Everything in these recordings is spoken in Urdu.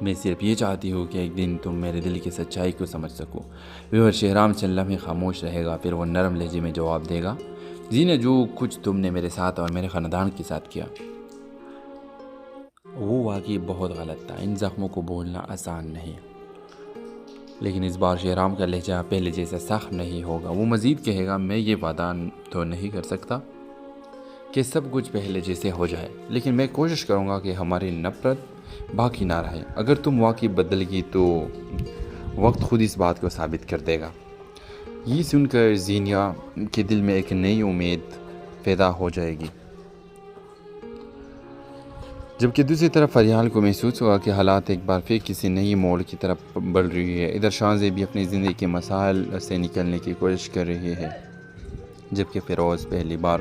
میں صرف یہ چاہتی ہوں کہ ایک دن تم میرے دل کی سچائی کو سمجھ سکو۔ ویور شہرام چند لمحے خاموش رہے گا، پھر وہ نرم لہجے میں جواب دے گا، زینہ جو کچھ تم نے میرے ساتھ اور میرے خاندان کے ساتھ کیا وہ واقعی بہت غلط تھا۔ ان زخموں کو بھولنا آسان نہیں، لیکن اس بار شہرام کا لہجہ پہلے جیسا سخت نہیں ہوگا۔ وہ مزید کہے گا، میں یہ وعدہ تو نہیں کر سکتا کہ سب کچھ پہلے جیسے ہو جائے، لیکن میں کوشش کروں گا کہ ہماری نفرت باقی نہ رہے۔ اگر تم واقعی بدل گئی تو وقت خود اس بات کو ثابت کر دے گا۔ یہ سن کر زینیا کے دل میں ایک نئی امید پیدا ہو جائے گی، جبکہ دوسری طرف فریال کو محسوس ہوگا کہ حالات ایک بار پھر کسی نئی موڑ کی طرف بڑھ رہی ہے۔ ادھر شانزے بھی اپنی زندگی کے مسائل سے نکلنے کی کوشش کر رہی ہے، جبکہ فیروز پہلی بار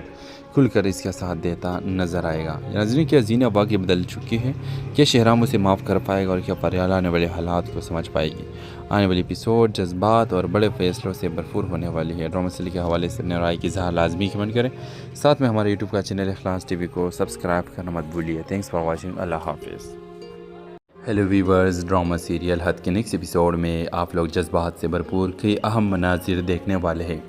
کھل کر اس کا ساتھ دیتا نظر آئے گا۔ ناظرین، کیا زینہ واقعی بدل چکی ہے؟ کیا شہرام اسے معاف کر پائے گا اور کیا فریال آنے والے حالات کو سمجھ پائے گی؟ آنے والی ایپیسوڈ جذبات اور بڑے فیصلوں سے بھرپور ہونے والی ہے۔ ڈرامہ سیریل کے حوالے سے اپنے رائے کی اظہار لازمی کمنٹ کریں، ساتھ میں ہمارے یوٹیوب کا چینل اخلاص ٹی وی کو سبسکرائب کرنا مت بھولیے۔ Thanks for watching. اللہ حافظ۔ ہیلو ویورز، ڈرامہ سیریل حد کے نیکسٹ ایپیسوڈ میں آپ لوگ جذبات سے بھرپور کئی اہم مناظر دیکھنے والے ہیں۔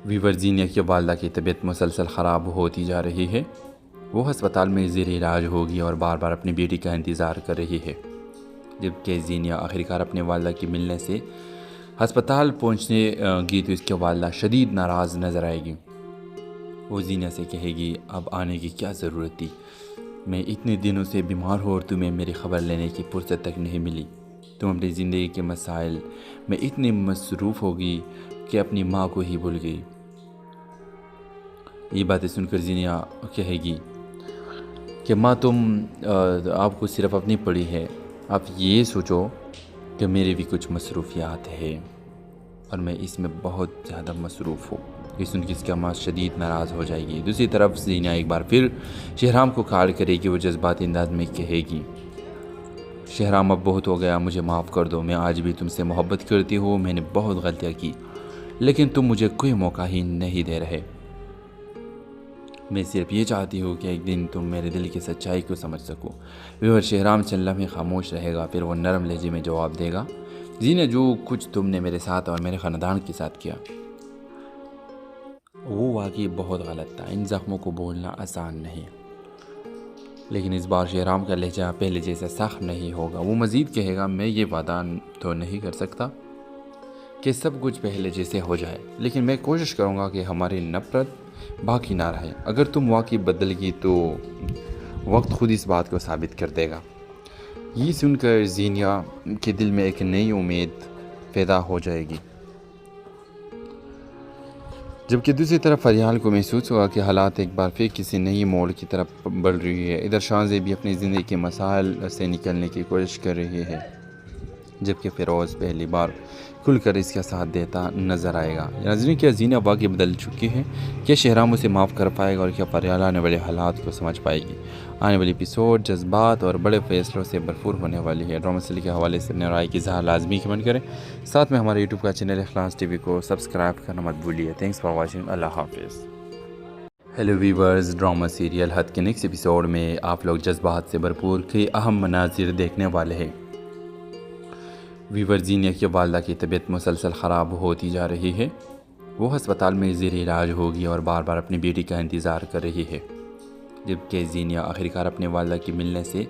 ویور زینیا کی والدہ کی طبیعت مسلسل خراب ہوتی جا رہی ہے۔ وہ ہسپتال میں زیر علاج ہوگی اور بار بار اپنی بیٹی کا انتظار کر رہی ہے، جبکہ زینیا آخرکار اپنے والدہ کی ملنے سے ہسپتال پہنچنے گی تو اس کی والدہ شدید ناراض نظر آئے گی۔ وہ زینیا سے کہے گی، اب آنے کی کیا ضرورت تھی؟ میں اتنے دنوں سے بیمار ہوں اور تمہیں میری خبر لینے کی فرصت تک نہیں ملی۔ تم اپنی زندگی کے مسائل میں اتنی مصروف ہوگی کہ اپنی ماں کو ہی بھول گئی۔ یہ باتیں سن کر زینیا کہے گی کہ ماں، تم آپ کو صرف اپنی پڑی ہے، آپ یہ سوچو کہ میری بھی کچھ مصروفیات ہیں اور میں اس میں بہت زیادہ مصروف ہوں۔ یہ سن کے اس کی ماں شدید ناراض ہو جائے گی۔ دوسری طرف زینیا ایک بار پھر شہرام کو کال کرے گی۔ وہ جذباتی انداز میں کہے گی، شہرام اب بہت ہو گیا، مجھے معاف کر دو۔ میں آج بھی تم سے محبت کرتی ہوں، میں نے بہت غلطیاں کی، لیکن تم مجھے کوئی موقع ہی نہیں دے رہے۔ میں صرف یہ چاہتی ہوں کہ ایک دن تم میرے دل کی سچائی کو سمجھ سکو۔ ویور شہرام چند لمحے خاموش رہے گا، پھر وہ نرم لہجے میں جواب دے گا، زینہ جو کچھ تم نے میرے ساتھ اور میرے خاندان کے ساتھ کیا وہ واقعی بہت غلط تھا۔ ان زخموں کو بھولنا آسان نہیں، لیکن اس بار شہرام کا لہجہ پہلے جیسا سخت نہیں ہوگا۔ وہ مزید کہے گا، میں یہ وعدہ تو نہیں کر سکتا کہ سب کچھ پہلے جیسے ہو جائے، لیکن میں کوشش کروں گا کہ ہماری نفرت باقی نہ رہے۔ اگر تم واقعی بدل گئی تو وقت خود اس بات کو ثابت کر دے گا۔ یہ سن کر زینیا کے دل میں ایک نئی امید پیدا ہو جائے گی، جبکہ دوسری طرف فریال کو محسوس ہوگا کہ حالات ایک بار پھر کسی نئی موڑ کی طرف بڑھ رہی ہے۔ ادھر شانزے بھی اپنی زندگی کے مسائل سے نکلنے کی کوشش کر رہی ہے، جبکہ فیروز پہلی بار کھل کر اس کا ساتھ دیتا نظر آئے گا۔ ناظرین، کیا زینہ واقعی بدل چکی ہے؟ کیا شہرام اسے معاف کر پائے گا اور کیا فریال آنے والے حالات کو سمجھ پائے گی؟ آنے والی ایپیسوڈ جذبات اور بڑے فیصلوں سے بھرپور ہونے والی ہے۔ ڈرامہ سیریل کے حوالے سے اپنے رائے کی اظہار لازمی کمنٹ کریں، ساتھ میں ہمارے یوٹیوب کا چینل اخلاص ٹی وی کو سبسکرائب کرنا مت بھولیے۔ Thanks for watching. اللہ حافظ۔ ہیلو ویورز، ڈرامہ سیریل حد کے نیکسٹ ایپیسوڈ میں آپ لوگ جذبات سے بھرپور کئی اہم مناظر دیکھنے والے ہیں۔ ویور زینیا کی والدہ کی طبیعت مسلسل خراب ہوتی جا رہی ہے۔ وہ ہسپتال میں زیر علاج ہوگی اور بار بار اپنی بیٹی کا انتظار کر رہی ہے، جبکہ زینیا آخرکار اپنے والدہ کی ملنے سے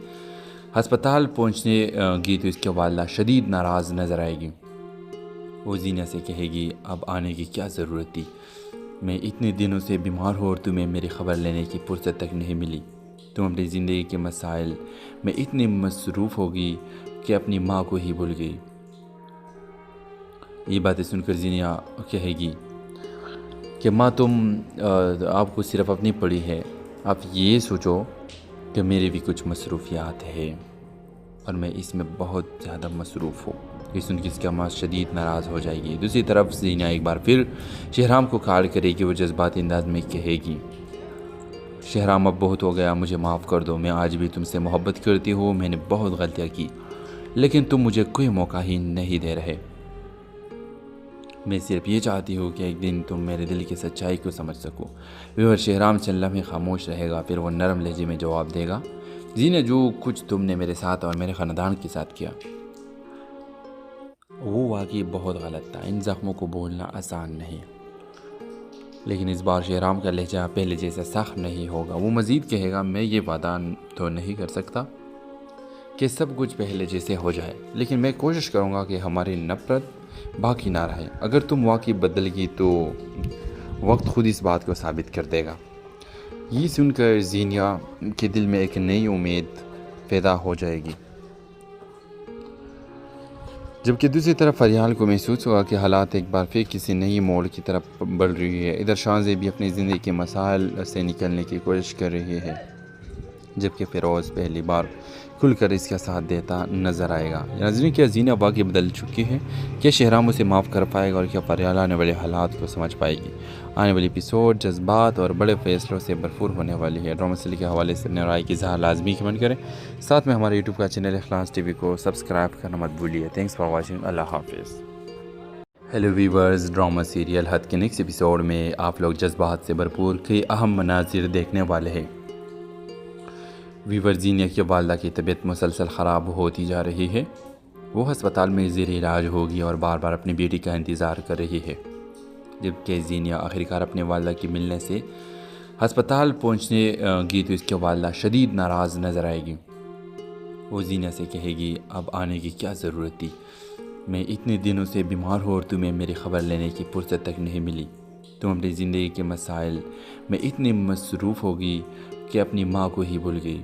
ہسپتال پہنچنے گی تو اس کی والدہ شدید ناراض نظر آئے گی۔ وہ زینیا سے کہے گی، اب آنے کی کیا ضرورت تھی؟ میں اتنے دنوں سے بیمار ہوں اور تمہیں میری خبر لینے کی فرصت تک نہیں ملی۔ تم اپنی زندگی کے مسائل میں اتنی مصروف ہوگی کہ اپنی ماں کو ہی بھول گئی۔ یہ باتیں سن کر زینیا کہے گی کہ ماں، تم آپ کو صرف اپنی پڑی ہے، آپ یہ سوچو کہ میری بھی کچھ مصروفیات ہیں اور میں اس میں بہت زیادہ مصروف ہوں۔ یہ سن کے اس کی ماں شدید ناراض ہو جائے گی۔ دوسری طرف زینیا ایک بار پھر شہرام کو کال کرے گی۔ وہ جذباتی انداز میں کہے گی، شہرام اب بہت ہو گیا، مجھے معاف کر دو۔ میں آج بھی تم سے محبت کرتی ہوں، میں نے بہت غلطیاں کی، لیکن تم مجھے کوئی موقع ہی نہیں دے رہے۔ میں صرف یہ چاہتی ہوں کہ ایک دن تم میرے دل کی سچائی کو سمجھ سکو۔ ویور شہرام چند لمحے خاموش رہے گا، پھر وہ نرم لہجے میں جواب دے گا، زینہ جو کچھ تم نے میرے ساتھ اور میرے خاندان کے ساتھ کیا وہ واقعی بہت غلط تھا. ان زخموں کو بولنا آسان نہیں، لیکن اس بار شہرام کا لہجہ پہلے جیسا سخت نہیں ہوگا. وہ مزید کہے گا میں یہ وعدہ تو نہیں کر سکتا کہ سب کچھ پہلے جیسے ہو جائے، لیکن میں کوشش کروں گا کہ ہماری نفرت باقی نہ رہے. اگر تم واقعی بدل گئی تو وقت خود اس بات کو ثابت کر دے گا. یہ سن کر زینہ کے دل میں ایک نئی امید پیدا ہو جائے گی، جبکہ دوسری طرف فریال کو محسوس ہوگا کہ حالات ایک بار پھر کسی نئی موڑ کی طرف بڑھ رہی ہے. ادھر شانزے بھی اپنی زندگی کے مسائل سے نکلنے کی کوشش کر رہی ہے، جبکہ فیروز پہلی بار کھل کر اس کا ساتھ دیتا نظر آئے گا. ناظرین، کیا زینہ واقعی بدل چکی ہے؟ کیا شہرام اسے معاف کر پائے گا اور کیا فریال آنے والے حالات کو سمجھ پائے گی؟ آنے والی ایپیسوڈ جذبات اور بڑے فیصلوں سے بھرپور ہونے والی ہے. ڈرامہ سیریل کے حوالے سے اپنے رائے کی اظہار لازمی کمنٹ کریں. ساتھ میں ہمارے یوٹیوب کا چینل اخلاص ٹی وی کو سبسکرائب کرنا مت بھولیے. Thanks for watching. اللہ حافظ. ہیلو ویورز، ڈرامہ سیریل حد کے نیکسٹ ایپیسوڈ میں آپ لوگ جذبات سے بھرپور کئی اہم مناظر دیکھنے والے ہیں. ویور زینہ کی والدہ کی طبیعت مسلسل خراب ہوتی جا رہی ہے. وہ ہسپتال میں زیر علاج ہوگی اور بار بار اپنی بیٹی کا انتظار کر رہی ہے. جبکہ زینہ آخرکار اپنے والدہ کی ملنے سے ہسپتال پہنچنے گی تو اس کی والدہ شدید ناراض نظر آئے گی. وہ زینہ سے کہے گی اب آنے کی کیا ضرورت تھی؟ میں اتنے دنوں سے بیمار ہوں اور تمہیں میری خبر لینے کی فرصت تک نہیں ملی. تم اپنی زندگی کے مسائل میں اتنی مصروف ہوگی کہ اپنی ماں کو ہی بھول گئی.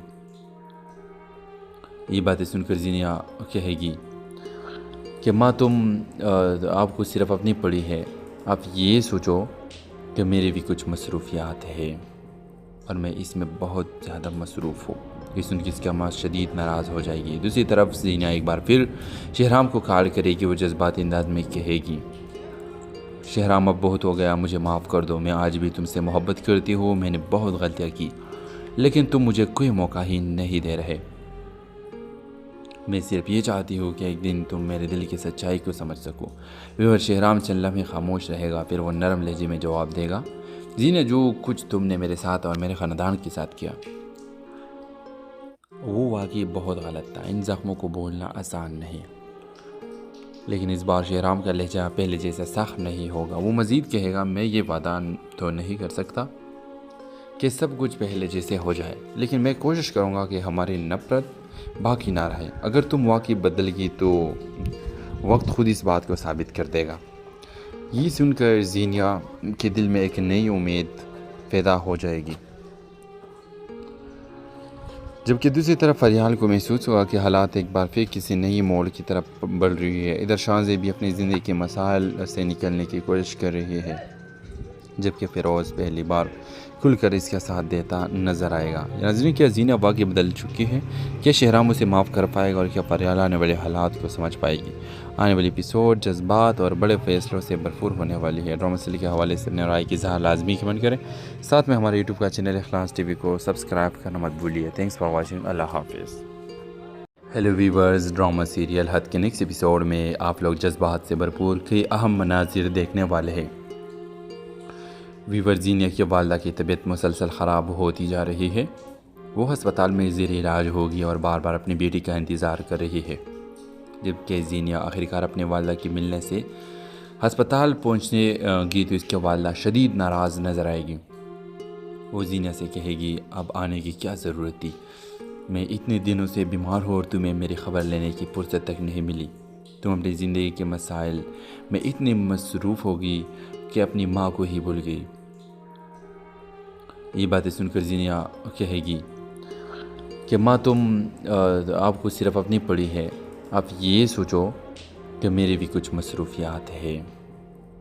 یہ باتیں سن کر زینہ کہے گی کہ ماں تم آپ کو صرف اپنی پڑی ہے. آپ یہ سوچو کہ میری بھی کچھ مصروفیات ہیں اور میں اس میں بہت زیادہ مصروف ہوں. یہ سن کے اس کی ماں شدید ناراض ہو جائے گی. دوسری طرف زینہ ایک بار پھر شہرام کو کال کرے گی. وہ جذباتی انداز میں کہے گی شہرام اب بہت ہو گیا، مجھے معاف کر دو. میں آج بھی تم سے محبت کرتی ہوں. میں نے بہت غلطیاں کی لیکن تم مجھے کوئی موقع ہی نہیں دے رہے. میں صرف یہ چاہتی ہوں کہ ایک دن تم میرے دل کی سچائی کو سمجھ سکو. ویور شہرام چند لمحے خاموش رہے گا، پھر وہ نرم لہجے میں جواب دے گا زینہ جو کچھ تم نے میرے ساتھ اور میرے خاندان کے ساتھ کیا وہ واقعی بہت غلط تھا. ان زخموں کو بولنا آسان نہیں، لیکن اس بار شہرام کا لہجہ پہلے جیسا سخت نہیں ہوگا. وہ مزید کہے گا میں یہ وعدہ تو نہیں کر سکتا کہ سب کچھ پہلے جیسے ہو جائے، لیکن میں کوشش کروں گا کہ ہماری نفرت باقی نہ رہے. اگر تم واقعی بدل گئی تو وقت خود اس بات کو ثابت کر دے گا. یہ سن کر زینہ کے دل میں ایک نئی امید پیدا ہو جائے گی، جبکہ دوسری طرف فریال کو محسوس ہوگا کہ حالات ایک بار پھر کسی نئی موڑ کی طرف بڑھ رہی ہے. ادھر شانزے بھی اپنی زندگی کے مسائل سے نکلنے کی کوشش کر رہی ہے، جبکہ فیروز پہلی بار کھل کر اس کا ساتھ دیتا نظر آئے گا. ناظرین، کیا زینہ واقعی بدل چکی ہے؟ کیا شہرام اسے معاف کر پائے گا اور کیا فریال آنے والے حالات کو سمجھ پائے گی؟ آنے والی ایپیسوڈ جذبات اور بڑے فیصلوں سے بھرپور ہونے والی ہے. ڈرامہ سیریل کے حوالے سے اپنے رائے کی اظہار لازمی کمنٹ کریں. ساتھ میں ہمارے یوٹیوب کا چینل اخلاص ٹی وی کو سبسکرائب کرنا مت بھولیے. Thanks for watching. اللہ حافظ. ہیلو ویورز، ڈرامہ سیریل حد کے نیکسٹ ایپیسوڈ میں آپ لوگ جذبات سے بھرپور کئی اہم مناظر دیکھنے والے ہیں. ویور زینہ کی والدہ کی طبیعت مسلسل خراب ہوتی جا رہی ہے. وہ ہسپتال میں زیر علاج ہوگی اور بار بار اپنی بیٹی کا انتظار کر رہی ہے. جبکہ زینہ آخرکار اپنے والدہ کی ملنے سے ہسپتال پہنچنے گی تو اس کی والدہ شدید ناراض نظر آئے گی. وہ زینہ سے کہے گی اب آنے کی کیا ضرورت تھی؟ میں اتنے دنوں سے بیمار ہوں اور تمہیں میری خبر لینے کی فرصت تک نہیں ملی. تم اپنی زندگی کے مسائل میں اتنی مصروف ہوگی کہ اپنی ماں کو ہی بھول گئی. یہ باتیں سن کر زینہ کہے گی کہ ماں تم آپ کو صرف اپنی پڑی ہے. آپ یہ سوچو کہ میری بھی کچھ مصروفیات ہیں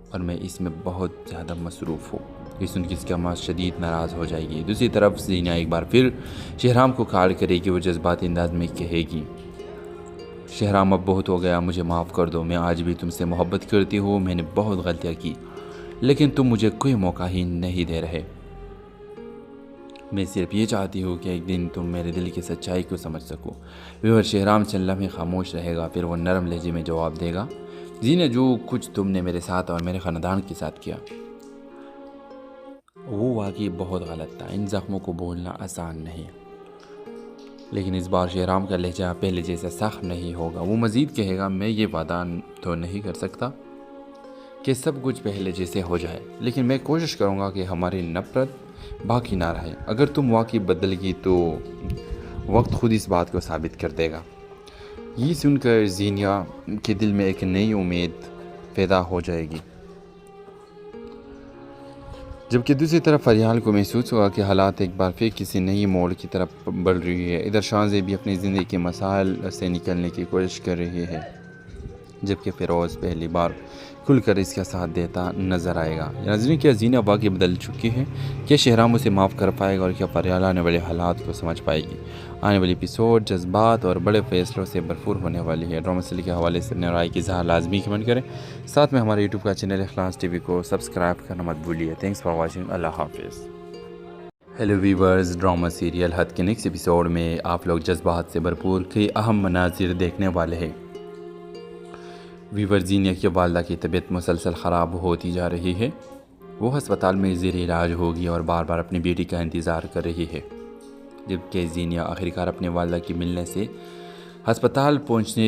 اور میں اس میں بہت زیادہ مصروف ہوں. یہ سن کے اس کی ماں شدید ناراض ہو جائے گی. دوسری طرف زینہ ایک بار پھر شہرام کو کال کرے گی. وہ جذباتی انداز میں کہے گی شہرام اب بہت ہو گیا، مجھے معاف کر دو. میں آج بھی تم سے محبت کرتی ہوں. میں نے بہت غلطیاں کی لیکن تم مجھے کوئی موقع ہی نہیں دے رہے. میں صرف یہ چاہتی ہوں کہ ایک دن تم میرے دل کی سچائی کو سمجھ سکو. ویور شہرام چند لمحے خاموش رہے گا، پھر وہ نرم لہجے میں جواب دے گا زینہ جو کچھ تم نے میرے ساتھ اور میرے خاندان کے ساتھ کیا وہ واقعی بہت غلط تھا. ان زخموں کو بولنا آسان نہیں، لیکن اس بار شہرام کا لہجہ پہلے جیسا سخت نہیں ہوگا۔ وہ مزید کہے گا میں یہ وعدہ تو نہیں کر سکتا کہ سب کچھ پہلے جیسے ہو جائے، لیکن میں کوشش کروں گا کہ ہماری نفرت باقی نہ رہے۔ اگر تم واقعی بدل گئی تو وقت خود اس بات کو ثابت کر دے گا۔ یہ سن کر زینیا کے دل میں ایک نئی امید پیدا ہو جائے گی، جبکہ دوسری طرف فریال کو محسوس ہوگا کہ حالات ایک بار پھر کسی نئی موڑ کی طرف بڑھ رہی ہے۔ ادھر شانزے بھی اپنی زندگی کے مسائل سے نکلنے کی کوشش کر رہی ہے، جبکہ فیروز پہلی بار کھل کر اس کا ساتھ دیتا نظر آئے گا۔ ناظرین، کیا زینیا واقعی بدل چکی ہے؟ کیا شہرام اسے معاف کر پائے گا، اور کیا فریال آنے والے حالات کو سمجھ پائے گی؟ آنے والی ایپیسوڈ جذبات اور بڑے فیصلوں سے بھرپور ہونے والی ہے۔ ڈرامہ سیریل کے حوالے سے اپنے رائے کی اظہار لازمی کمنٹ کریں، ساتھ میں ہمارے یوٹیوب کا چینل اخلاص ٹی وی کو سبسکرائب کرنا مت بھولیے۔ Thanks for watching. اللہ حافظ۔ ہیلو ویورز، ڈرامہ سیریل حد کے نیکسٹ ایپیسوڈ میں آپ لوگ جذبات سے بھرپور کئی اہم مناظر دیکھنے والے ہیں۔ ویور زینیا کی والدہ کی طبیعت مسلسل خراب ہوتی جا رہی ہے۔ وہ ہسپتال میں زیر علاج ہوگی اور بار بار اپنی بیٹی کا انتظار کر رہی ہے، جبکہ زینیا آخرکار اپنے والدہ کی ملنے سے ہسپتال پہنچنے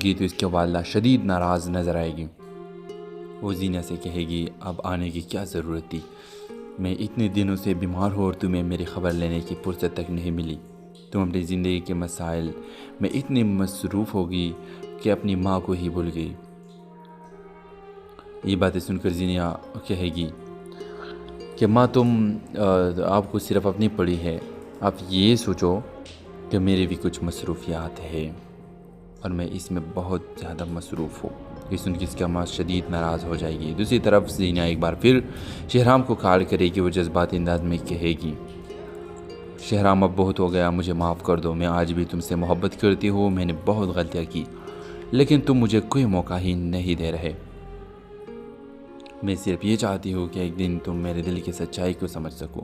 گی تو اس کی والدہ شدید ناراض نظر آئے گی۔ وہ زینیا سے کہے گی اب آنے کی کیا ضرورت تھی، میں اتنے دنوں سے بیمار ہوں اور تمہیں میری خبر لینے کی فرصت تک نہیں ملی۔ تم اپنی زندگی کے مسائل میں اتنی مصروف ہوگی کہ اپنی ماں کو ہی بھول گئی۔ یہ باتیں سن کر زینیا کہے گی کہ ماں تم آپ کو صرف اپنی پڑی ہے، آپ یہ سوچو کہ میری بھی کچھ مصروفیات ہیں اور میں اس میں بہت زیادہ مصروف ہوں۔ یہ سن کے اس کی ماں شدید ناراض ہو جائے گی۔ دوسری طرف زینیا ایک بار پھر شہرام کو کال کرے گی۔ وہ جذباتی انداز میں کہے گی شہرام اب بہت ہو گیا، مجھے معاف کر دو، میں آج بھی تم سے محبت کرتی ہوں، میں نے بہت غلطیاں کی لیکن تم مجھے کوئی موقع ہی نہیں دے رہے۔ میں صرف یہ چاہتی ہوں کہ ایک دن تم میرے دل کی سچائی کو سمجھ سکو۔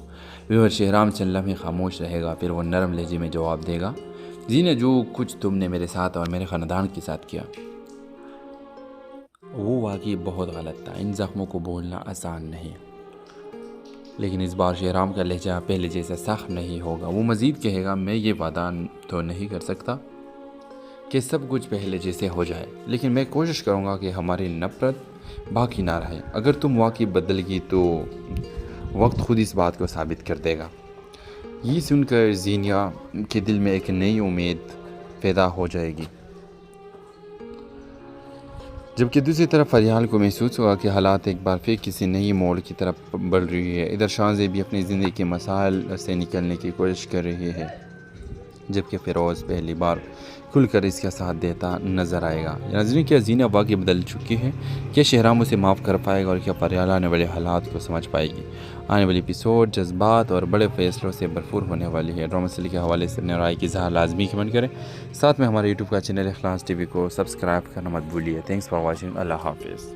ویور شہرام چند لمحے خاموش رہے گا، پھر وہ نرم لہجے میں جواب دے گا زینیا جو کچھ تم نے میرے ساتھ اور میرے خاندان کے ساتھ کیا وہ واقعی بہت غلط تھا۔ ان زخموں کو بھولنا آسان نہیں، لیکن اس بار شہرام کا لہجہ پہلے جیسا سخت نہیں ہوگا۔ وہ مزید کہے گا میں یہ وعدہ تو نہیں کر سکتا کہ سب کچھ پہلے جیسے ہو جائے، لیکن میں کوشش کروں گا کہ ہماری نفرت باقی نہ رہے۔ اگر تم واقعی بدل گئی تو وقت خود اس بات کو ثابت کر دے گا۔ یہ سن کر زینیا کے دل میں ایک نئی امید پیدا ہو جائے گی، جبکہ دوسری طرف فریال کو محسوس ہوگا کہ حالات ایک بار پھر کسی نئی موڑ کی طرف بڑھ رہی ہے۔ ادھر شانزے بھی اپنی زندگی کے مسائل سے نکلنے کی کوشش کر رہی ہے، جبکہ فیروز پہلی بار کھل کر اس کا ساتھ دیتا نظر آئے گا۔ ناظرین، کیا زینیا واقعی بدل چکی ہے؟ کیا شہرام اسے معاف کر پائے گا، اور کیا فریال آنے والے حالات کو سمجھ پائے گی؟ آنے والی ایپیسوڈ جذبات اور بڑے فیصلوں سے بھرپور ہونے والی ہے۔ ڈرامہ سیریل کے حوالے سے اپنے رائے کی اظہار لازمی کمنٹ کریں، ساتھ میں ہمارے یوٹیوب کا چینل اخلاص ٹی وی کو سبسکرائب کرنا مت بھولیے۔ Thanks for watching. اللہ حافظ۔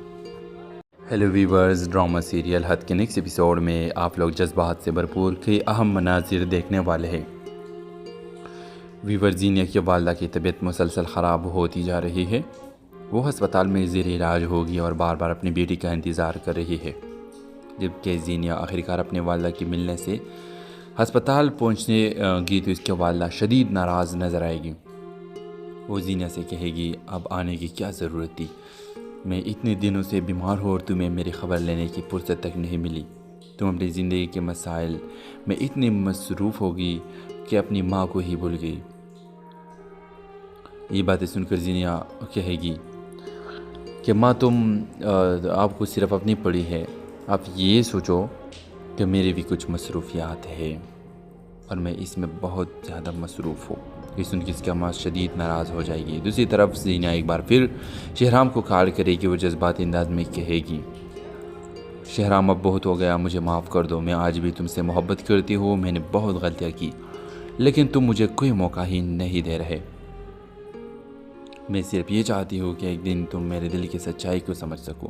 ہیلو ویورز، ڈرامہ سیریل حد کے نیکسٹ ایپیسوڈ میں آپ لوگ جذبات سے بھرپور کئی اہم مناظر دیکھنے والے ہیں۔ ویور زینیا کی والدہ کی طبیعت مسلسل خراب ہوتی جا رہی ہے۔ وہ ہسپتال میں زیر علاج ہوگی اور بار بار اپنی بیٹی کا انتظار کر رہی ہے، جبکہ زینیا آخرکار اپنے والدہ کی ملنے سے ہسپتال پہنچنے گی تو اس کی والدہ شدید ناراض نظر آئے گی۔ وہ زینیا سے کہے گی اب آنے کی کیا ضرورت تھی، میں اتنے دنوں سے بیمار ہوں اور تمہیں میری خبر لینے کی فرصت تک نہیں ملی۔ تم اپنی زندگی کے مسائل میں اتنی مصروف ہوگی کہ اپنی ماں کو ہی بھول گئی۔ یہ باتیں سن کر زینیا کہے گی کہ ماں تم آپ کو صرف اپنی پڑی ہے، آپ یہ سوچو کہ میری بھی کچھ مصروفیات ہیں اور میں اس میں بہت زیادہ مصروف ہوں۔ یہ سن کے اس کی ماں شدید ناراض ہو جائے گی۔ دوسری طرف زینیا ایک بار پھر شہرام کو کال کرے گی۔ وہ جذباتی انداز میں کہے گی شہرام اب بہت ہو گیا، مجھے معاف کر دو، میں آج بھی تم سے محبت کرتی ہوں، میں نے بہت غلطیاں کی لیکن تم مجھے کوئی موقع ہی نہیں دے رہے۔ میں صرف یہ چاہتی ہوں کہ ایک دن تم میرے دل کی سچائی کو سمجھ سکو۔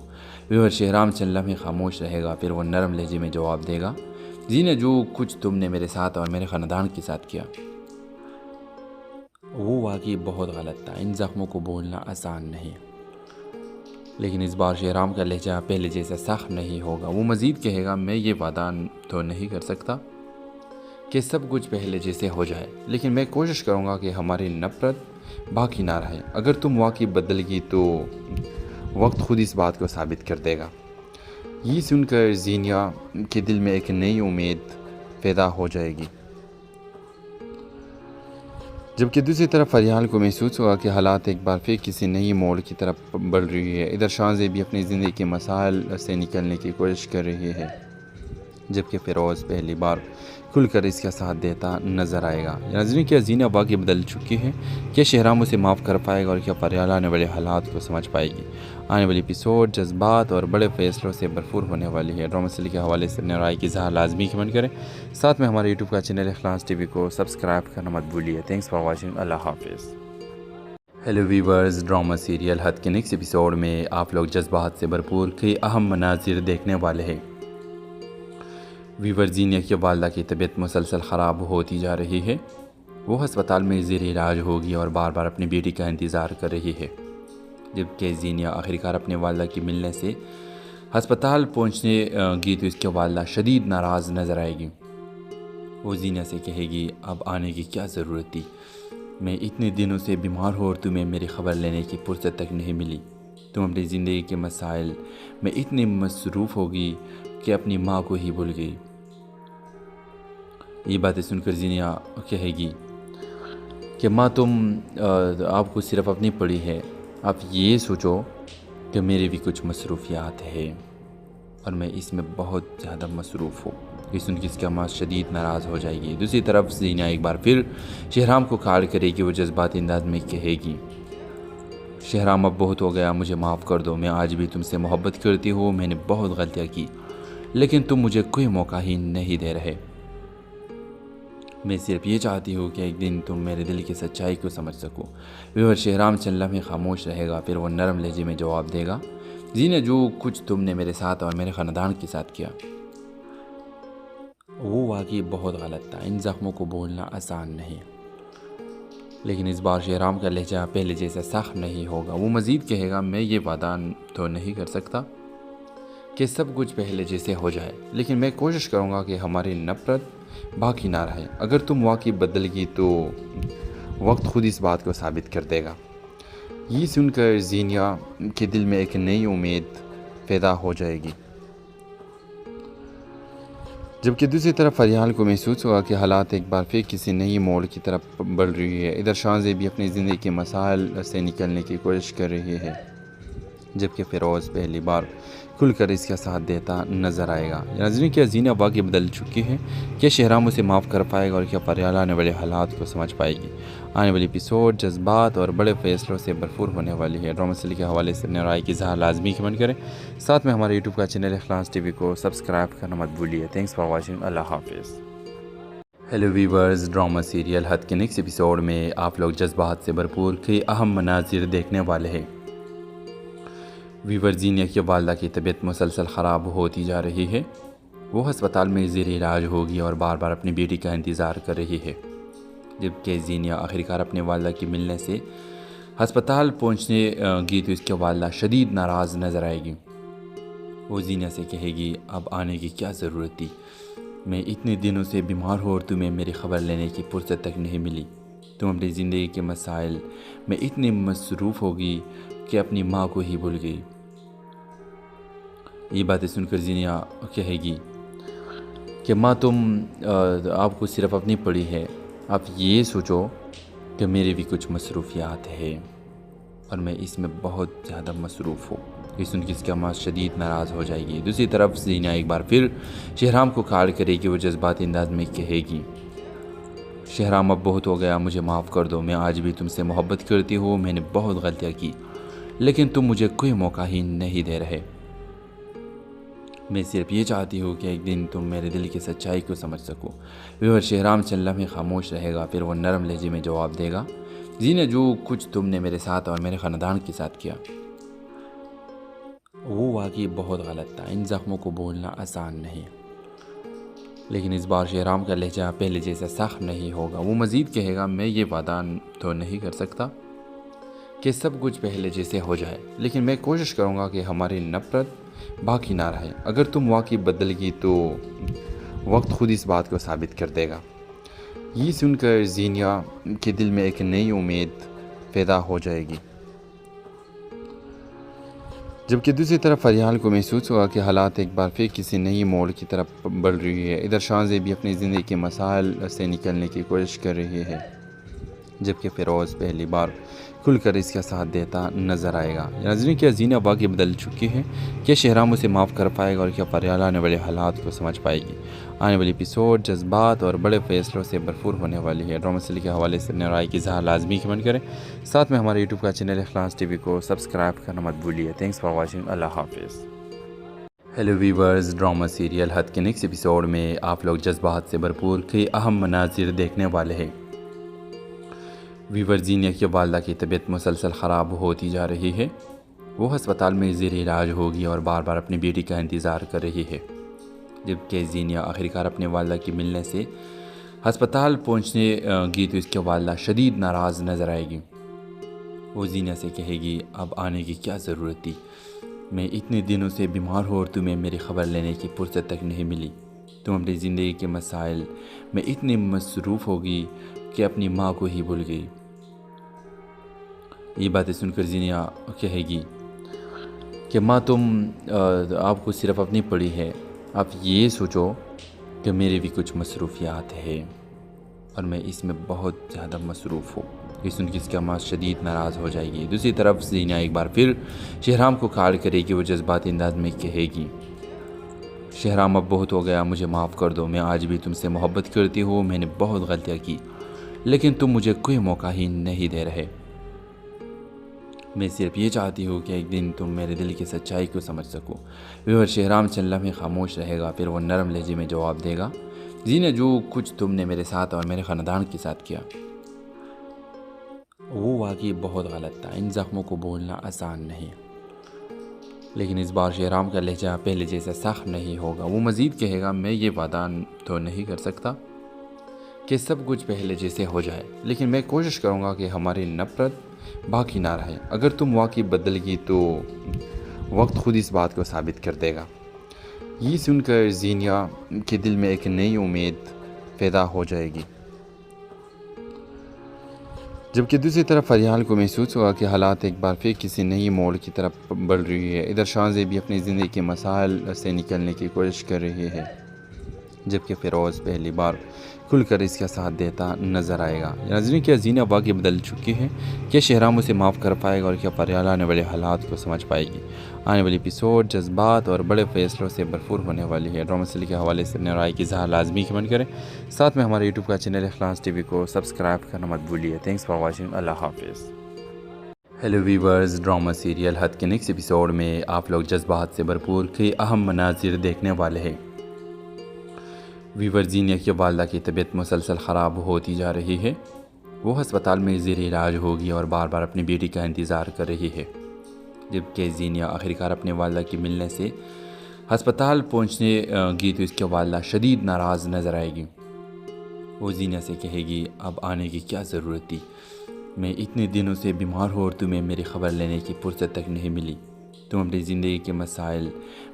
ویور شہرام چند لمحے خاموش رہے گا، پھر وہ نرم لہجے میں جواب دے گا زینیا جو کچھ تم نے میرے ساتھ اور میرے خاندان کے ساتھ کیا وہ واقعی بہت غلط تھا۔ ان زخموں کو بھولنا آسان نہیں، لیکن اس بار شہرام کا لہجہ پہلے جیسا سخت نہیں ہوگا۔ وہ مزید کہے گا میں یہ وعدہ تو نہیں کر سکتا کہ سب کچھ پہلے جیسے ہو جائے، لیکن میں کوشش کروں گا کہ ہماری نفرت باقی نہ رہے۔ اگر تم واقعی بدل گئی تو وقت خود اس بات کو ثابت کر دے گا۔ یہ سن کر زینیا کے دل میں ایک نئی امید پیدا ہو جائے گی، جبکہ دوسری طرف فریال کو محسوس ہوا کہ حالات ایک بار پھر کسی نئی موڑ کی طرف بڑھ رہی ہے۔ ادھر شانزے بھی اپنی زندگی کے مسائل سے نکلنے کی کوشش کر رہی ہے، جبکہ فیروز پہلی بار کھل کر اس کا ساتھ دیتا نظر آئے گا۔ ناظرین، کیا زینہ واقعی بدل چکی ہے؟ کیا شہرام اسے معاف کر پائے گا، اور کیا فریال آنے والے حالات کو سمجھ پائے گی؟ آنے والی ایپیسوڈ جذبات اور بڑے فیصلوں سے بھرپور ہونے والی ہے۔ ڈرامہ سیریل کے حوالے سے اپنے رائے کی اظہار لازمی کمنٹ کریں، ساتھ میں ہمارے یوٹیوب کا چینل اخلاص ٹی وی کو سبسکرائب کرنا مت بھولیے۔ Thanks for watching. اللہ حافظ۔ ہیلو ویورز، ڈرامہ سیریل حد کے نیکسٹ ایپیسوڈ میں آپ لوگ جذبات سے بھرپور کئی اہم مناظر دیکھنے والے ہیں۔ ویور زینیا کی والدہ کی طبیعت مسلسل خراب ہوتی جا رہی ہے۔ وہ ہسپتال میں زیر علاج ہوگی اور بار بار اپنی بیٹی کا انتظار کر رہی ہے، جبکہ زینیا آخرکار اپنے والدہ کی ملنے سے ہسپتال پہنچنے گی تو اس کی والدہ شدید ناراض نظر آئے گی۔ وہ زینیا سے کہے گی، اب آنے کی کیا ضرورت تھی؟ میں اتنے دنوں سے بیمار ہوں اور تمہیں میری خبر لینے کی فرصت تک نہیں ملی۔ تم اپنی زندگی کے مسائل میں اتنی مصروف ہوگی کہ اپنی ماں کو ہی بھول گئی۔ یہ باتیں سن کر زینیا کہے گی کہ ماں، آپ کو صرف اپنی پڑی ہے۔ آپ یہ سوچو کہ میری بھی کچھ مصروفیات ہیں اور میں اس میں بہت زیادہ مصروف ہوں۔ یہ سن کے اس کا ماں شدید ناراض ہو جائے گی۔ دوسری طرف زینیا ایک بار پھر شہرام کو کال کرے گی۔ وہ جذباتی انداز میں کہے گی، شہرام اب بہت ہو گیا، مجھے معاف کر دو۔ میں آج بھی تم سے محبت کرتی ہوں، میں نے بہت غلطیاں کی، لیکن تم مجھے کوئی موقع ہی نہیں دے رہے۔ میں صرف یہ چاہتی ہوں کہ ایک دن تم میرے دل کی سچائی کو سمجھ سکو۔ ویور شہرام چند لمحے خاموش رہے گا، پھر وہ نرم لہجے میں جواب دے گا، زینیا، جو کچھ تم نے میرے ساتھ اور میرے خاندان کے ساتھ کیا وہ واقعی بہت غلط تھا۔ ان زخموں کو بھولنا آسان نہیں، لیکن اس بار شہرام کا لہجہ پہلے جیسا سخت نہیں ہوگا۔ وہ مزید کہے گا، میں یہ وعدہ تو نہیں کر سکتا کہ سب کچھ پہلے جیسے ہو جائے، لیکن میں کوشش کروں گا کہ ہماری نفرت باقی نہ رہے۔ اگر تم واقعی بدل گئی تو وقت خود اس بات کو ثابت کر دے گا۔ یہ سن کر زینیا کے دل میں ایک نئی امید پیدا ہو جائے گی، جبکہ دوسری طرف فریال کو محسوس ہوا کہ حالات ایک بار پھر کسی نئی موڑ کی طرف بڑھ رہی ہے۔ ادھر شانزے بھی اپنی زندگی کے مسائل سے نکلنے کی کوشش کر رہی ہے، جبکہ فیروز پہلی بار کھل کر اس کا ساتھ دیتا نظر آئے گا۔ ناظرین، کیا زینہ واقعی بدل چکی ہے؟ کیا شہرام اسے معاف کر پائے گا، اور کیا فریال آنے والے حالات کو سمجھ پائے گی؟ آنے والی ایپیسوڈ جذبات اور بڑے فیصلوں سے بھرپور ہونے والی ہے۔ ڈرامہ سیریل کے حوالے سے اپنے رائے کی اظہار لازمی کمنٹ کریں، ساتھ میں ہمارے یوٹیوب کا چینل اخلاص ٹی وی کو سبسکرائب کرنا مت بھولیے۔ Thanks for watching. اللہ حافظ۔ ہیلو ویورز، ڈرامہ سیریل حد کے نیکسٹ ایپیسوڈ میں آپ لوگ جذبات سے بھرپور کئی اہم مناظر دیکھنے والے ہیں۔ ویور زینیا کی والدہ کی طبیعت مسلسل خراب ہوتی جا رہی ہے۔ وہ ہسپتال میں زیر علاج ہوگی اور بار بار اپنی بیٹی کا انتظار کر رہی ہے، جبکہ زینیا آخرکار اپنے والدہ کی ملنے سے ہسپتال پہنچنے گی تو اس کی والدہ شدید ناراض نظر آئے گی۔ وہ زینیا سے کہے گی، اب آنے کی کیا ضرورت تھی؟ میں اتنے دنوں سے بیمار ہوں اور تمہیں میری خبر لینے کی فرصت تک نہیں ملی۔ تم اپنی زندگی کے مسائل میں اتنی مصروف ہوگی کہ اپنی ماں کو ہی بھول گئی۔ یہ باتیں سن کر زینیا کہے گی کہ ماں، آپ کو صرف اپنی پڑی ہے۔ آپ یہ سوچو کہ میری بھی کچھ مصروفیات ہیں اور میں اس میں بہت زیادہ مصروف ہوں۔ یہ سن کے اس کا ماں شدید ناراض ہو جائے گی۔ دوسری طرف زینیا ایک بار پھر شہرام کو کال کرے گی۔ وہ جذباتی انداز میں کہے گی، شہرام اب بہت ہو گیا، مجھے معاف کر دو۔ میں آج بھی تم سے محبت کرتی ہوں، میں نے بہت غلطیاں کی، لیکن تم مجھے کوئی موقع ہی نہیں دے رہے۔ میں صرف یہ چاہتی ہوں کہ ایک دن تم میرے دل کی سچائی کو سمجھ سکو۔ ویور شہرام چند لمحے خاموش رہے گا، پھر وہ نرم لہجے میں جواب دے گا، زینیا، جو کچھ تم نے میرے ساتھ اور میرے خاندان کے ساتھ کیا وہ واقعی بہت غلط تھا۔ ان زخموں کو بھولنا آسان نہیں، لیکن اس بار شہرام کا لہجہ پہلے جیسا سخت نہیں ہوگا۔ وہ مزید کہے گا، میں یہ وعدہ تو نہیں کر سکتا کہ سب کچھ پہلے جیسے ہو جائے، لیکن میں کوشش کروں گا کہ ہماری نفرت باقی نہ رہے۔ اگر تم واقعی بدل گئی تو وقت خود اس بات کو ثابت کر دے گا۔ یہ سن کر زینیا کے دل میں ایک نئی امید پیدا ہو جائے گی، جبکہ دوسری طرف فریال کو محسوس ہوا کہ حالات ایک بار پھر کسی نئی موڑ کی طرف بڑھ رہی ہے۔ ادھر شاہزے بھی اپنی زندگی کے مسائل سے نکلنے کی کوشش کر رہی ہے، جبکہ فیروز پہلی بار کھل کر اس کا ساتھ دیتا نظر آئے گا۔ ناظرین، کیا زینہ واقعی بدل چکی ہے؟ کیا شہرام اسے معاف کر پائے گا اور کیا فریال آنے والے حالات کو سمجھ پائے گی؟ آنے والی ایپیسوڈ جذبات اور بڑے فیصلوں سے بھرپور ہونے والی ہے۔ ڈرامہ سیریل کے حوالے سے اپنے رائے کی اظہار لازمی کمنٹ کریں، ساتھ میں ہمارے یوٹیوب کا چینل اخلاص ٹی وی کو سبسکرائب کرنا مت بھولیے۔ Thanks for watching. اللہ حافظ۔ ہیلو ویورز، ڈرامہ سیریل حد کے نیکسٹ ایپیسوڈ میں آپ لوگ جذبات سے بھرپور کئی اہم مناظر دیکھنے والے ہیں۔ ویور زینیا کی والدہ کی طبیعت مسلسل خراب ہوتی جا رہی ہے۔ وہ ہسپتال میں زیر علاج ہوگی اور بار بار اپنی بیٹی کا انتظار کر رہی ہے، جبکہ زینیا آخرکار اپنے والدہ کی ملنے سے ہسپتال پہنچنے گی تو اس کی والدہ شدید ناراض نظر آئے گی۔ وہ زینیا سے کہے گی، اب آنے کی کیا ضرورت تھی؟ میں اتنے دنوں سے بیمار ہوں اور تمہیں میری خبر لینے کی فرصت تک نہیں ملی۔ تم اپنی زندگی کے مسائل میں اتنی مصروف ہوگی کہ اپنی ماں کو ہی بھول گئی۔ یہ باتیں سن کر زینیا کہے گی کہ ماں، آپ کو صرف اپنی پڑی ہے، آپ یہ سوچو کہ میری بھی کچھ مصروفیات ہے اور میں اس میں بہت زیادہ مصروف ہوں۔ یہ سن کے اس کا ماں شدید ناراض ہو جائے گی۔ دوسری طرف زینیا ایک بار پھر شہرام کو کال کرے گی۔ وہ جذباتی انداز میں کہے گی، شہرام اب بہت ہو گیا، مجھے معاف کر دو، میں آج بھی تم سے محبت کرتی ہوں، میں نے بہت غلطیاں کی لیکن تم مجھے کوئی موقع ہی نہیں دے رہے۔ میں صرف یہ چاہتی ہوں کہ ایک دن تم میرے دل کی سچائی کو سمجھ سکو۔ ویور شہرام چند لمحے خاموش رہے گا، پھر وہ نرم لہجے میں جواب دے گا، زینیا، جو کچھ تم نے میرے ساتھ اور میرے خاندان کے ساتھ کیا وہ واقعی بہت غلط تھا۔ ان زخموں کو بھولنا آسان نہیں، لیکن اس بار شہرام کا لہجہ پہلے جیسا سخت نہیں ہوگا۔ وہ مزید کہے گا، میں یہ وعدہ تو نہیں کر سکتا کہ سب کچھ پہلے جیسے ہو جائے، لیکن میں کوشش کروں گا کہ ہماری نفرت باقی نہ رہے۔ اگر تم واقعی بدل گئی تو وقت خود اس بات کو ثابت کر دے گا۔ یہ سن کر زینیا کے دل میں ایک نئی امید پیدا ہو جائے گی، جبکہ دوسری طرف فریال کو محسوس ہوا کہ حالات ایک بار پھر کسی نئی موڑ کی طرف بڑھ رہی ہے۔ ادھر شاہزے بھی اپنی زندگی کے مسائل سے نکلنے کی کوشش کر رہی ہے، جبکہ فیروز پہلی بار کھل کر اس کا ساتھ دیتا نظر آئے گا۔ ناظرین، کیا زینہ واقعی بدل چکی ہے؟ کیا شہرام اسے معاف کر پائے گا اور کیا فریال آنے والے حالات کو سمجھ پائے گی؟ آنے والی ایپیسوڈ جذبات اور بڑے فیصلوں سے بھرپور ہونے والی ہے۔ ڈرامہ سیریل کے حوالے سے اپنے رائے کی اظہار لازمی کمنٹ کریں، ساتھ میں ہمارے یوٹیوب کا چینل اخلاص ٹی وی کو سبسکرائب کرنا مت بھولیے۔ Thanks for watching. اللہ حافظ۔ ہیلو ویورز، ڈرامہ سیریل حد کے نیکسٹ ایپیسوڈ میں آپ لوگ جذبات سے بھرپور کئی اہم مناظر دیکھنے والے ہیں۔ ویور زینیا کی والدہ کی طبیعت مسلسل خراب ہوتی جا رہی ہے۔ وہ ہسپتال میں زیر علاج ہوگی اور بار بار اپنی بیٹی کا انتظار کر رہی ہے، جبکہ زینیا آخرکار اپنے والدہ کی ملنے سے ہسپتال پہنچنے گی تو اس کی والدہ شدید ناراض نظر آئے گی۔ وہ زینیا سے کہے گی، اب آنے کی کیا ضرورت تھی؟ میں اتنے دنوں سے بیمار ہوں اور تمہیں میری خبر لینے کی فرصت تک نہیں ملی۔ تم اپنی زندگی کے مسائل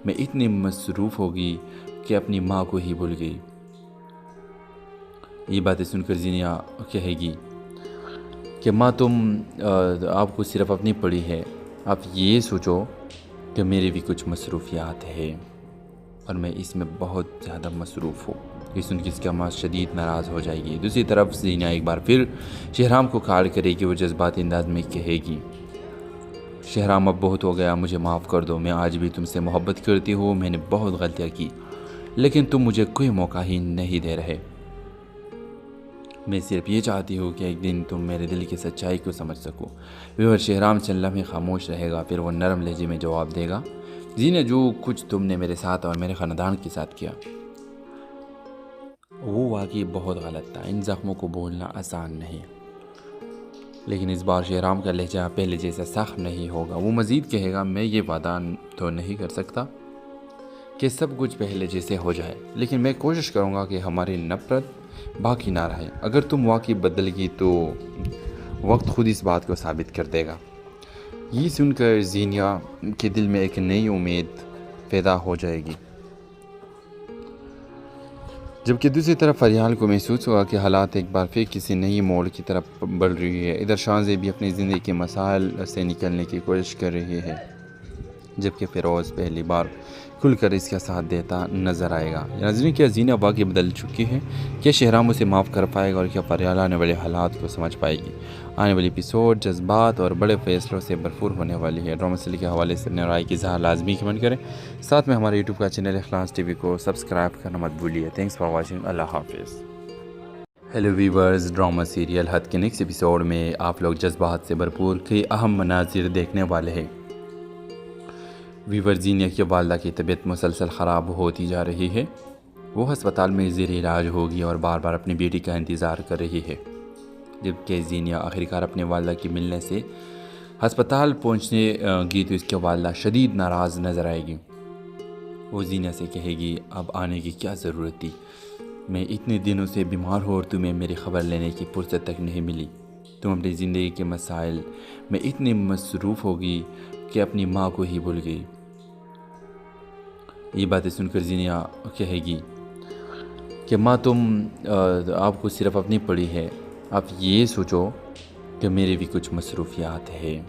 میں اتنی مصروف ہوگی کہ اپنی ماں کو ہی بھول گئی۔ یہ باتیں سن کر زینیا کہے گی کہ ماں، آپ کو صرف اپنی پڑی ہے، آپ یہ سوچو کہ میری بھی کچھ مصروفیات ہے اور میں اس میں بہت زیادہ مصروف ہوں۔ یہ سن کے اس کا ماں شدید ناراض ہو جائے گی۔ دوسری طرف زینیا ایک بار پھر شہرام کو کال کرے گی۔ وہ جذباتی انداز میں کہے گی، شہرام اب بہت ہو گیا، مجھے معاف کر دو، میں آج بھی تم سے محبت کرتی ہوں، میں نے بہت غلطیاں کی لیکن تم مجھے کوئی موقع ہی نہیں دے رہے۔ میں صرف یہ چاہتی ہوں کہ ایک دن تم میرے دل کی سچائی کو سمجھ سکو۔ ویور شہرام چند لمحے خاموش رہے گا، پھر وہ نرم لہجے میں جواب دے گا، زینیا، جو کچھ تم نے میرے ساتھ اور میرے خاندان کے ساتھ کیا وہ واقعی بہت غلط تھا۔ ان زخموں کو بھولنا آسان نہیں، لیکن اس بار شہرام کا لہجہ پہلے جیسا سخت نہیں ہوگا۔ وہ مزید کہے گا، میں یہ وعدہ تو نہیں کر سکتا کہ سب کچھ پہلے جیسے ہو جائے، لیکن میں کوشش کروں گا کہ ہماری نفرت باقی نہ رہے۔ اگر تم واقعی بدل گئی تو وقت خود اس بات کو ثابت کر دے گا۔ یہ سن کر زینیا کے دل میں ایک نئی امید پیدا ہو جائے گی، جبکہ دوسری طرف فریال کو محسوس ہوا کہ حالات ایک بار پھر کسی نئی موڑ کی طرف بڑھ رہی ہے۔ ادھر شاہزے بھی اپنی زندگی کے مسائل سے نکلنے کی کوشش کر رہی ہے، جبکہ فیروز پہلی بار کھل کر اس کا ساتھ دیتا نظر آئے گا۔ ناظرین، کیا زینہ واقعی بدل چکی ہے؟ کیا شہرام اسے معاف کر پائے گا اور کیا فریال آنے والے حالات کو سمجھ پائے گی؟ آنے والی ایپیسوڈ جذبات اور بڑے فیصلوں سے بھرپور ہونے والی ہے۔ ڈرامہ سیریل کے حوالے سے اپنے رائے کی اظہار لازمی کمنٹ کریں، ساتھ میں ہمارے یوٹیوب کا چینل اخلاص ٹی وی کو سبسکرائب کرنا مت بھولیے۔ Thanks for watching. اللہ حافظ۔ ہیلو ویورز، ڈرامہ سیریل حد کے نیکسٹ ایپیسوڈ میں آپ لوگ جذبات سے بھرپور کئی اہم مناظر دیکھنے والے ہیں۔ ویور زینہ کی والدہ کی طبیعت مسلسل خراب ہوتی جا رہی ہے۔ وہ ہسپتال میں زیر علاج ہوگی اور بار بار اپنی بیٹی کا انتظار کر رہی ہے، جبکہ زینہ آخرکار اپنے والدہ کی ملنے سے ہسپتال پہنچنے گی تو اس کی والدہ شدید ناراض نظر آئے گی۔ وہ زینہ سے کہے گی، اب آنے کی کیا ضرورت تھی؟ میں اتنے دنوں سے بیمار ہوں اور تمہیں میری خبر لینے کی فرصت تک نہیں ملی۔ تم اپنی زندگی کے مسائل میں اتنی مصروف ہوگی کہ اپنی ماں کو ہی بھول گئی۔ یہ باتیں سن کر زینہ کہے گی کہ ماں، آپ کو صرف اپنی پڑی ہے، آپ یہ سوچو کہ میرے بھی کچھ مصروفیات ہیں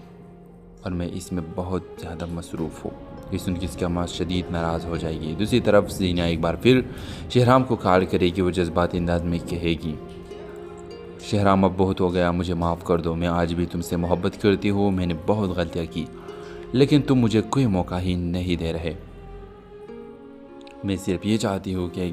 اور میں اس میں بہت زیادہ مصروف ہوں۔ یہ سن کے اس کا ماں شدید ناراض ہو جائے گی۔ دوسری طرف زینہ ایک بار پھر شہرام کو کال کرے گی۔ وہ جذباتی انداز میں کہے گی، شہرام اب بہت ہو گیا، مجھے معاف کر دو، میں آج بھی تم سے محبت کرتی ہوں، میں نے بہت غلطیاں کی لیکن تم مجھے کوئی موقع ہی نہیں دے رہے۔ میں صرف یہ چاہتی ہوں کہ ایک